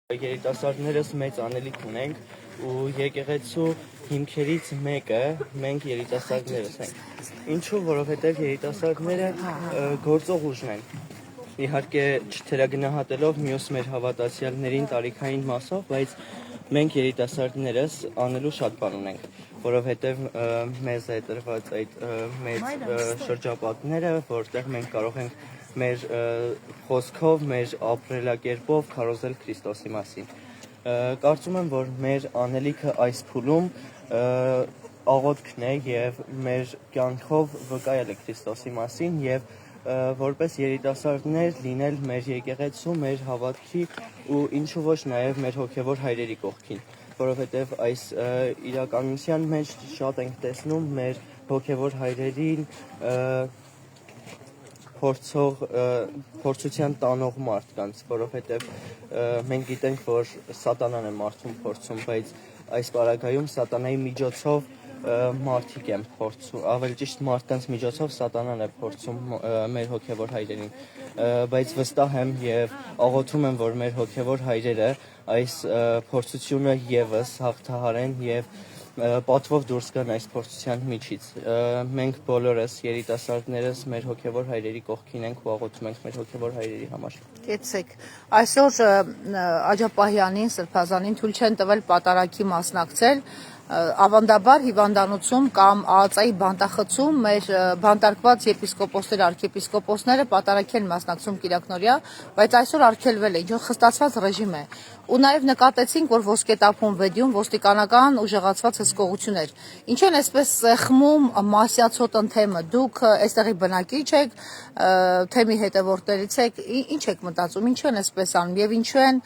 Երիտասարդներս մեծ անելիք ունենք ու եկեղեցու հիմքերից մեկը մենք երիտասարդներս ենք։ Ինչու, որովհետև երիտասարդները գործող ուժն են։ Իհարկե չթերագնահատելով մյուս մեր հավատացյալներին տարիքային մասով, բայց մենք երիտասարդներս անելու շատ բան ունենք, որովհետև մեզ է տրված այդ մեծ շրջապատները, որտեղ մենք կարող ենք մեր խոսքով, մեր ապրելակերպով քարոզել Քրիստոսի մասին։ Կարծում եմ, որ մեր անելիքը այս փուլում աղոթքն է եւ մեր կյանքով վկայել է Քրիստոսի մասին եւ որպես երիտասարդներ լինել մեր եկեղեցու, մեր հավատքի ու ինչու ոչ նաեւ մեր հոգեվոր հայրերի կողքին, որովհետեւ այս իրականության մեջ շատ ենք տեսնում մեր հոգեվոր հայրերին փորձության տանող մարդկանց, որովհետև մենք գիտենք, որ սատանան է մարդուն փորձում, բայց այս պարագայում սատանայի միջոցով մարդիկ են փորձում, ավելի ճիշտ մարդկանց միջոցով սատանան է փորձում մեր հոգևոր հայրերին, բայց վստահ եմ եւ աղոթում եմ, որ մեր հոգևոր հայրերը այս փորձությունը եւս հաղթահարեն եւ պատվով դուրս գան այս փորձության միջից։ Մենք բոլորս երիտասարդներս մեր հոգևոր հայրերի կողքին ենք ու աղոթում ենք մեր հոգևոր հայրերի համար։ Կեցեք, այսօր Աջապահյանին, Սրբազանին թույլ չեն տվել պատարագի մասնակցել, ավանդաբար հիվանդանոցում կամ ԱԱԾ-ի բանտախցում մեր բանտարկված եպիսկոպոսները, արքեպիսկոպոսները պատարագի են մասնակցում կիրակնօրյա, բայց այսօր արգելվել է, ինչ խստացված ռեժիմ է։ Ու նաև նկատեցինք, որ Ոսկետափում վեդյուն ոստիկանական ուժեղացված հսկողություններ։ Ինչ են այսպես սեղմում մասյացոտ ընթեմը, դուք այստեղի բնակիչ եք, թեմի հետևորդներից եք, ինչ եք մտածում, ինչու են այսպես անում եւ ինչու են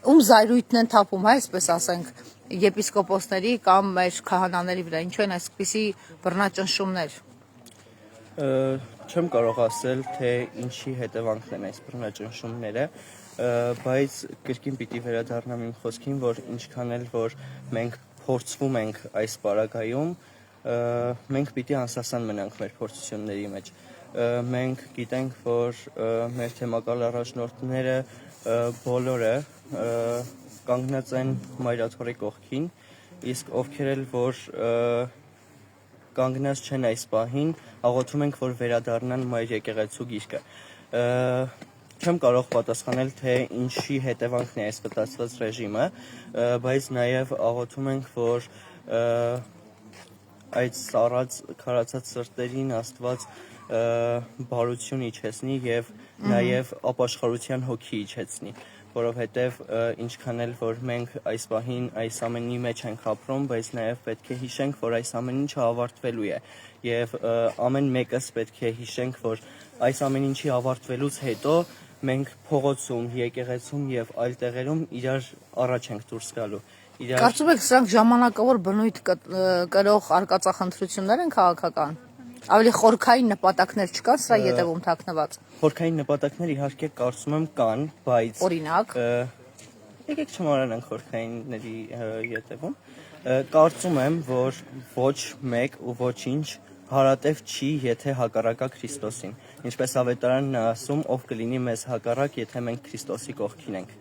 ում զայրույթն են թափում, հա, այսպես ասենք, եպիսկոպոսների կամ մեր քահանաների վրա, ինչու են այսպիսի բռնաճնշումներ։ Չեմ կարող ասել, թե ինչի հետևանքն են այս բռնաճնշումները, բայց կրկին պիտի վերադառնամ իմ խոսքին, որ ինչքան էլ որ մենք փորձվում ենք այս պարագայում, մենք պիտի անսասան մնանք մեր փորձությունների մեջ։ Մենք գիտենք, որ մեր թեմակալ առաջնորդները բոլորը կանգնած են մայրաթորի կողքին, իսկ ովքեր էլ որ կանգնած չեն այս պահին, աղոթում ենք, որ վերադառնան մայր եկեղեցու գիրկը։ Չեմ կարող պատասխանել, թե ինչի հետևանքն է այս վտացված ռեժիմը, բայց նաև աղոթում ենք, որ այդ սառած քարացած սրտերին Աստված բարություն իջեցնի եւ նաև ապաշխարության հոգի իջեցնի, որովհետև ինչքան էլ որ մենք այս պահին այս ամենի մեջ ենք ապրում, բայց նաև պետք է հիշենք, որ այս ամեն ինչը ավարտվելու է եւ ամեն մեկս պետք է հիշենք, որ այս ամեն ինչի ավարտվելուց հետո մենք փողոցում, եկեղեցում եւ այլ տեղերում իրար առաջ ենք դուրս գալու։ Կարծում եք սրանք ժամանակավոր բնույթ կրող արկածախնդրություններ են քաղաքական։ Ավելի խորքային նպատակներ չկան սրա ետևում թաքնված։ Խորքային նպատակներ իհարկե կարծում եմ կան, բայց օրինակ եկեք չմոռանանք խորքայինների ետևում։ Կարծում եմ, որ ոչ մեկ ու ոչինչ հարատև չի, եթե հակառակա Քրիստոսին։ Ինչպես ավետարանն է ասում, ով կլինի մեզ հակառակ, եթե մենք Քրիստոսի կողքին ենք։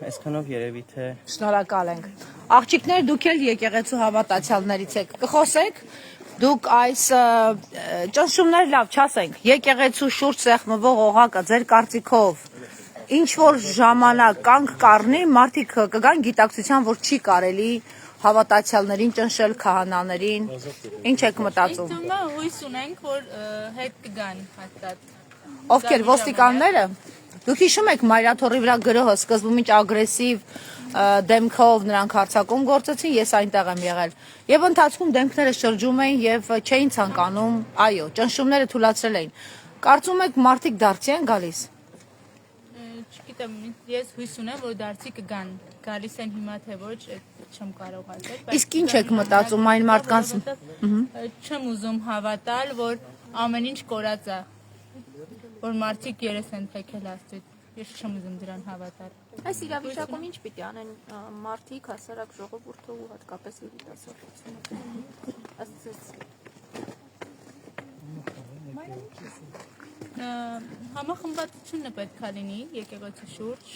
Այսքանով երևի թե Շնորհակալ ենք։ Աղջիկներ, դուք էլ եկեղեցու հավատացյալներից եք։ Կխոսեք, դուք այս ճնշումներ լավ չասենք, եկեղեցու շուրջ սեղմվող օղակը ձեր կարծիքով ինչ որ ժամանակ կանգ կառնի, մարդիկ կգան գիտակցության, որ չի կարելի հավատացյալներին ճնշել, քահանաներին։ Ինչ եք մտածում։ Հույս ունենք, որ հետ կգան հաստատ։ Ովքեր ոստիկանները։ Դուք հիշում եք մայրաթորի վրա գրոհը սկզբում ինչ ագրեսիվ դեմքով նրանք հարձակում գործեցին, ես այնտեղ եմ եղել։ Եվ ընթացքում դեմքները շրջում էին եւ չէին ցանկանում, այո, ճնշումները թույլատրել էին։ Կարծում եք մարդիկ դարձի են գալիս։ Չգիտեմ, ես հույս ունեմ, որ դարձի կգան։ Գալիս են հիմա թե ոչ, չեմ կարող ասել։ Իսկ ինչ եք մտածում այն մարդկանց։ Չեմ ուզում հավատալ, որ ամեն ինչ կորած է, որ մարդիկ երես են թեքել Աստծուց։ Ես չեմ ուզում դրան հավատալ։ Այս իրավիճակում ինչ պիտի անեն մարդիկ, հասարակ ժողովուրդը ու հատկապես երիտասարդությունը։ Համախմբվածությունը պետք է լինի եկեղեցու շուրջ,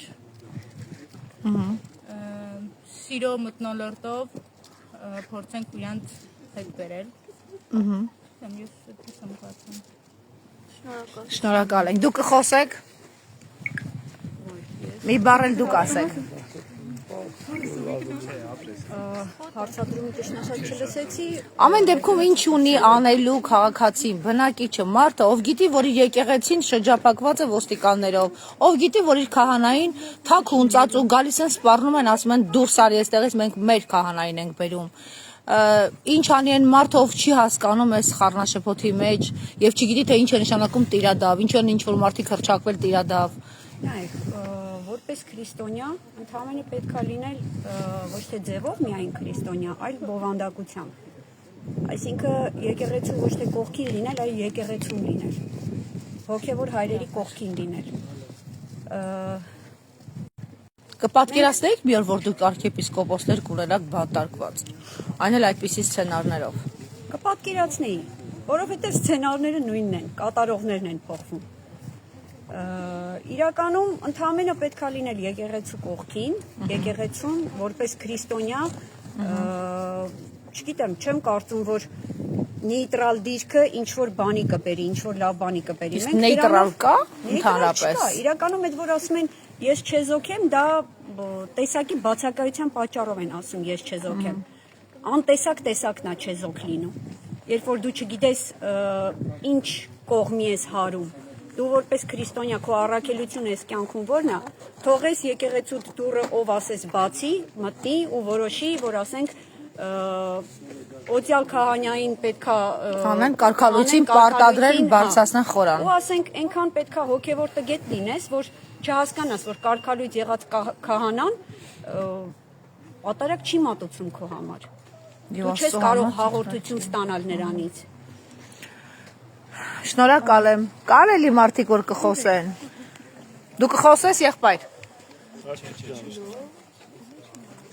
Սիրո մտնոլորտով փորձենք իրանց հետ բերել։ Ես այդպես եմ կարծում։ Շնորհակալ ենք։ Դուք կխոսեք։ Մի բառ էլ դուք ասեք։ Հարցադրումը ճիշտ ասած չլսեցի։ Ամեն դեպքում ինչ ունի անելու քաղաքացին, բնակիչը, մարդը, ով գիտի, որ իր եկեղեցին շրջափակված է ոստիկաններով, ով գիտի, որ իր քահանային թակ հունծած ու գալիս են սպառնում են, ասում են դուրս արի այստեղից, մենք մեր քահանային ենք բերում։ Ինչ անի են մարդը, ով չի հասկանում այս խառնաշփոթի մեջ եւ չգիտի թե ինչ է նշանակում տիրադավ, ինչ են ինչ որ մարդիկ հրճակվել տիրադավ։ Նայեք, որպես քրիստոնյա ընդհանրապես պետք է լինել ոչ թե ձևով միայն քրիստոնյա, այլ բովանդակությամբ։ Այսինքն եկեղեցու ոչ թե կողքին լինել, այլ եկեղեցում լինել։ Հոգևոր հայրերի կողքին լինել։ Կպատկերացնեիք մի օր, որ դուք arczepiskopos-ներ կունենաք բանտարկված։ Այն էլ այդպիսի սցենարներով։ Կպատկերացնեի, որովհետև սցենարները նույնն են, կատարողներն են փոխվում։ Իրականում ընդհանրապես պետք է լինել եկեղեցու կողքին, եկեղեցում որպես քրիստոնյա, չգիտեմ, չեմ կարծում, որ նեյտրալ դիրքը ինչ որ բանի կբերի, ինչ որ լավ բանի կբերի։ Իսկ նեյտրալ կա ընդհանրապես։ Իրականում այդ որ ասում են ես չեզոք եմ, դա տեսակի բացակայության պատճառով են ասում ես չեզոք եմ։ Անտեսակ տեսակն է չեզոք լինում։ Երբ որ դու չգիտես ինչ կողմի ես հարում, դու որպես քրիստոնյա քո առաքելությունը այս կյանքում որն է, թողես եկեղեցու դուռը ով ասես բացի, մտնի ու որոշի, որ ասենք օծյալ քահանային պետքա անեն կարգալույցին պարտադրեն բարձրացնեն խորան։ Ու ասենք այնքան պետքա հոգևոր տգետ լինես, որ չհասկանաս, որ կարգալույց եղած քահանան պատարակ չի մատուցում քո համար։ Դու չես կարող հաղորդություն ստանալ նրանից։ Շնորհակալ եմ։ Կան էլի մարդիկ, որ կխոսեն։ Դու կխոսես, եղբայր։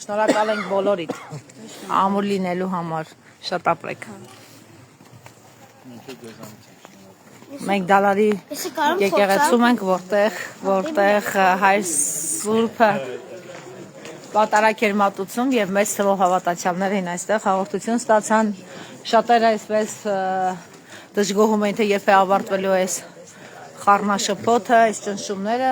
Շնորհակալ ենք բոլորիդ ամուր լինելու համար, շատ ապրեք։ Մենք դալարի եկեղեցում ենք, որտեղ հայր Սուրբը պատարակ էր մատուցում եւ մեծ թվով հավատացյալներ էին այստեղ հաղորդություն ստացան, շատերը այսպես դժգոհում էին, թե երբ է ավարտվելու այս խառնաշփոթը, այս ճնշումները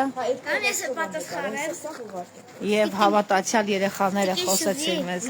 եւ հավատացյալ երեխաները խոսեցին մեզ։